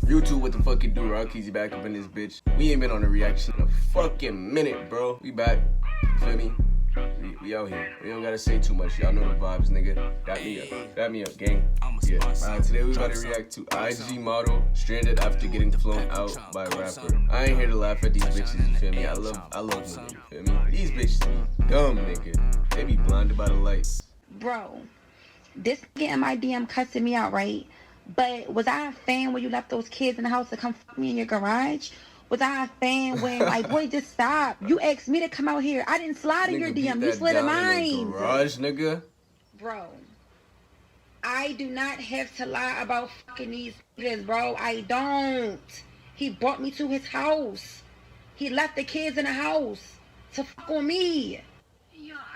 YouTube, what the fuck you do? Rockies back up in this bitch. We ain't been on a reaction in a fucking minute, bro. We back. You feel me? We out here. We don't gotta say too much. Y'all know the vibes, nigga. Got me up, gang. Yeah. Today we about to react to IG model stranded after getting flown out by a rapper. I ain't here to laugh at these bitches. You feel me? I love nigga. You feel me? These bitches be dumb, nigga. They be blinded by the lights. Bro, this nigga in my DM cussing me out, right? But was I a fan when you left those kids in the house to come fuck me in your garage? Was I a fan when, like, boy, just stop. You asked me to come out here. I didn't slide in your DM. You slid in mine. Garage, nigga. Bro, I do not have to lie about fucking these niggas, bro. I don't. He brought me to his house. He left the kids in the house to fuck on me.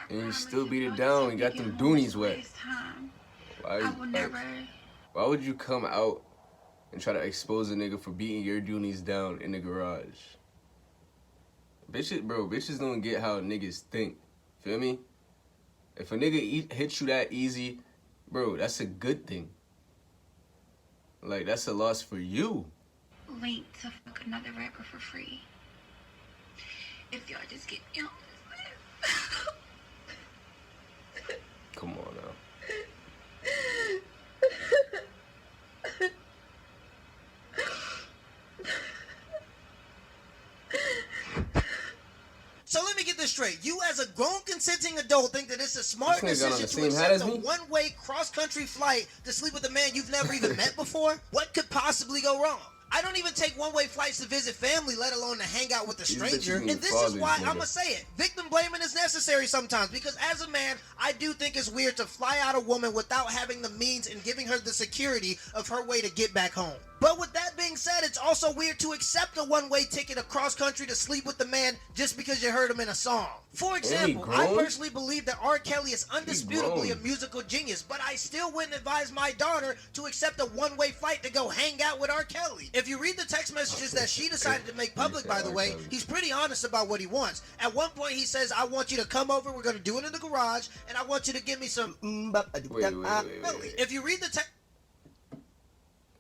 And you still beat it down. You got them doonies wet. Why would you come out and try to expose a nigga for beating your doonies down in the garage? Bitches don't get how niggas think. Feel me? If a nigga hits you that easy, bro, that's a good thing. Like, that's a loss for you. Link to fuck another rapper for free. If y'all just get me on this list. Come on now. So let me get this straight. You as a grown consenting adult think that it's a smart decision to accept a one-way cross-country flight to sleep with a man you've never even met before? What could possibly go wrong? I don't even take one-way flights to visit family, let alone to hang out with a stranger. And this is why I'm gonna say it. Victim blaming is necessary sometimes, because as a man, I do think it's weird to fly out a woman without having the means and giving her the security of her way to get back home. But with that being said, it's also weird to accept a one-way ticket across country to sleep with the man just because you heard him in a song. For example, I personally believe that R. Kelly is undisputably a musical genius, but I still wouldn't advise my daughter to accept a one-way flight to go hang out with R. Kelly. If you read the text messages that she decided to make public, by the way, he's pretty honest about what he wants. At one point, he says, I want you to come over, we're going to do it in the garage, and I want you to give me some... Wait. If you read the text...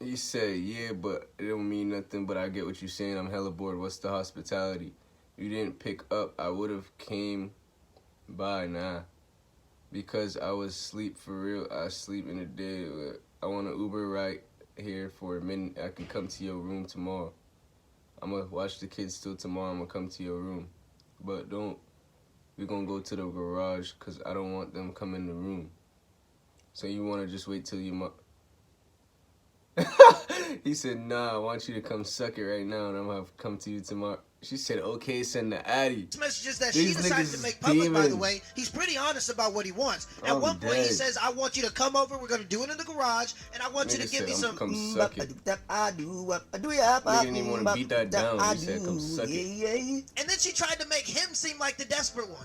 You say, yeah, but it don't mean nothing, but I get what you're saying. I'm hella bored. What's the hospitality? You didn't pick up. I would have came by, nah. Because I was asleep for real. I sleep in the day. I want an Uber right here for a minute. I can come to your room tomorrow. I'm going to watch the kids till tomorrow. I'm going to come to your room. But we're going to go to the garage because I don't want them come in the room. So you want to just wait till you... He said, nah, I want you to come suck it right now, and I'm going to come to you tomorrow. She said, okay, send the Addy. Messages that she decided to make public, by the way, he's pretty honest about what he wants. At one point, he says, I want you to come over, we're going to do it in the garage, and I want you to give me some... Come suck it. Nigga didn't even want to beat that down. He said, come suck it. And then she tried to make him seem like the desperate one.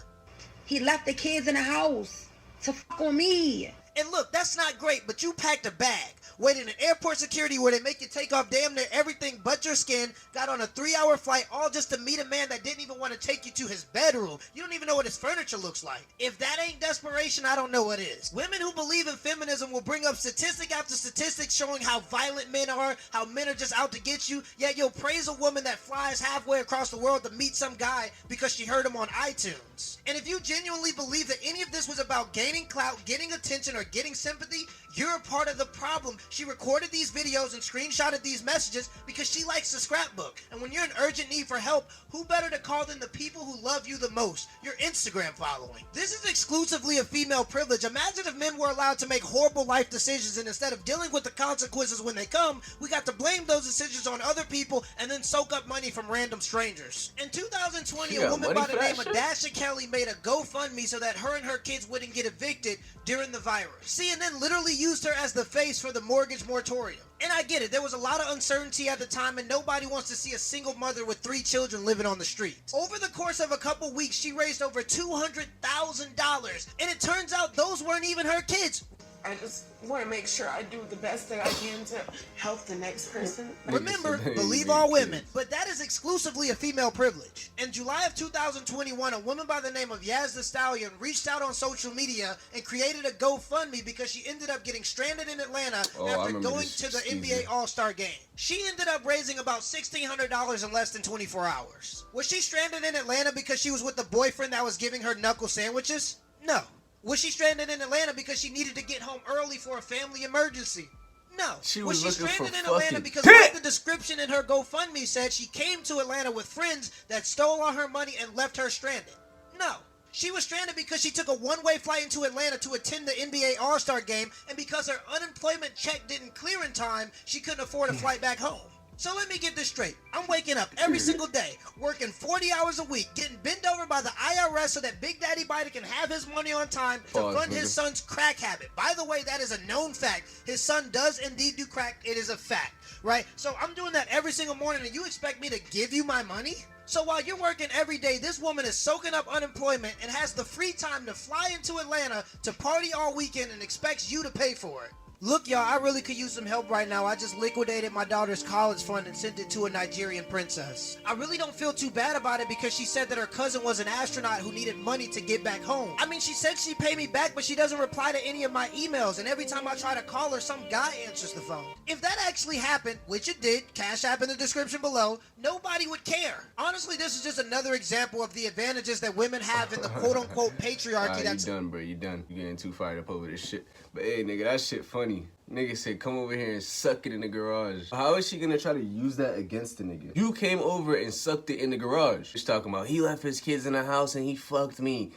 He left the kids in the house to fuck on me. And look, that's not great, but you packed a bag, waited in airport security where they make you take off damn near everything but your skin, got on a 3-hour flight all just to meet a man that didn't even want to take you to his bedroom. You don't even know what his furniture looks like. If that ain't desperation, I don't know what is. Women who believe in feminism will bring up statistic after statistic showing how violent men are, how men are just out to get you, yet you'll praise a woman that flies halfway across the world to meet some guy because she heard him on iTunes. And if you genuinely believe that any of this was about gaining clout, getting attention, or getting sympathy, you're a part of the problem. She recorded these videos and screenshotted these messages because she likes to scrapbook. And when you're in urgent need for help, who better to call than the people who love you the most, your Instagram following? This is exclusively a female privilege. Imagine if men were allowed to make horrible life decisions, and instead of dealing with the consequences when they come, we got to blame those decisions on other people and then soak up money from random strangers. In 2020, a woman by the name of Dasha Kelly made a GoFundMe so that her and her kids wouldn't get evicted during the virus. CNN literally used her as the face for the mortgage moratorium. And I get it, there was a lot of uncertainty at the time and nobody wants to see a single mother with 3 children living on the streets. Over the course of a couple weeks, she raised over $200,000. And it turns out those weren't even her kids. I just want to make sure I do the best that I can to help the next person. Remember, believe all women, but that is exclusively a female privilege. In July of 2021, a woman by the name of Yaz the Stallion reached out on social media and created a GoFundMe because she ended up getting stranded in Atlanta after going to the NBA All-Star game. She ended up raising about $1,600 in less than 24 hours. Was she stranded in Atlanta because she was with the boyfriend that was giving her knuckle sandwiches? No. Was she stranded in Atlanta because she needed to get home early for a family emergency? No. Was she stranded in Atlanta because, like the description in her GoFundMe said, she came to Atlanta with friends that stole all her money and left her stranded? No. She was stranded because she took a one-way flight into Atlanta to attend the NBA All-Star game, and because her unemployment check didn't clear in time, she couldn't afford a flight back home. So let me get this straight. I'm waking up every single day, working 40 hours a week, getting bent over by the IRS so that Big Daddy Biden can have his money on time to fund his son's crack habit. By the way, that is a known fact. His son does indeed do crack. It is a fact, right? So I'm doing that every single morning, and you expect me to give you my money? So while you're working every day, this woman is soaking up unemployment and has the free time to fly into Atlanta to party all weekend and expects you to pay for it. Look, y'all, I really could use some help right now. I just liquidated my daughter's college fund and sent it to a Nigerian princess. I really don't feel too bad about it because she said that her cousin was an astronaut who needed money to get back home. I mean, she said she'd pay me back, but she doesn't reply to any of my emails, and every time I try to call her, some guy answers the phone. If that actually happened, which it did, Cash App in the description below, nobody would care. Honestly, this is just another example of the advantages that women have in the quote-unquote patriarchy. You done, bro. You done. You getting too fired up over this shit. But hey, nigga, that shit funny. Nigga said, come over here and suck it in the garage. How is she gonna try to use that against the nigga? You came over and sucked it in the garage. She's talking about, he left his kids in the house and he fucked me.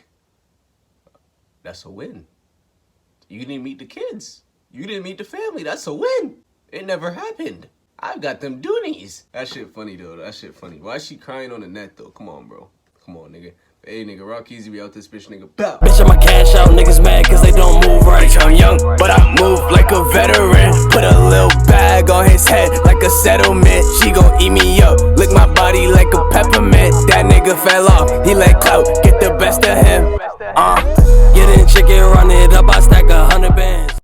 That's a win. You didn't meet the kids. You didn't meet the family. That's a win. It never happened. I got them doonies. That shit funny, though. That shit funny. Why is she crying on the net, though? Come on, bro. Come on, nigga. Hey, nigga, Rock Easy, we out this bitch, nigga. Bow. Bitch, I'ma cash out, niggas mad cause they don't move right. I'm young, but I move like a veteran. Put a little bag on his head like a settlement. She gon' eat me up, lick my body like a peppermint. That nigga fell off, he let clout get the best of him. Getting chicken, run it up, I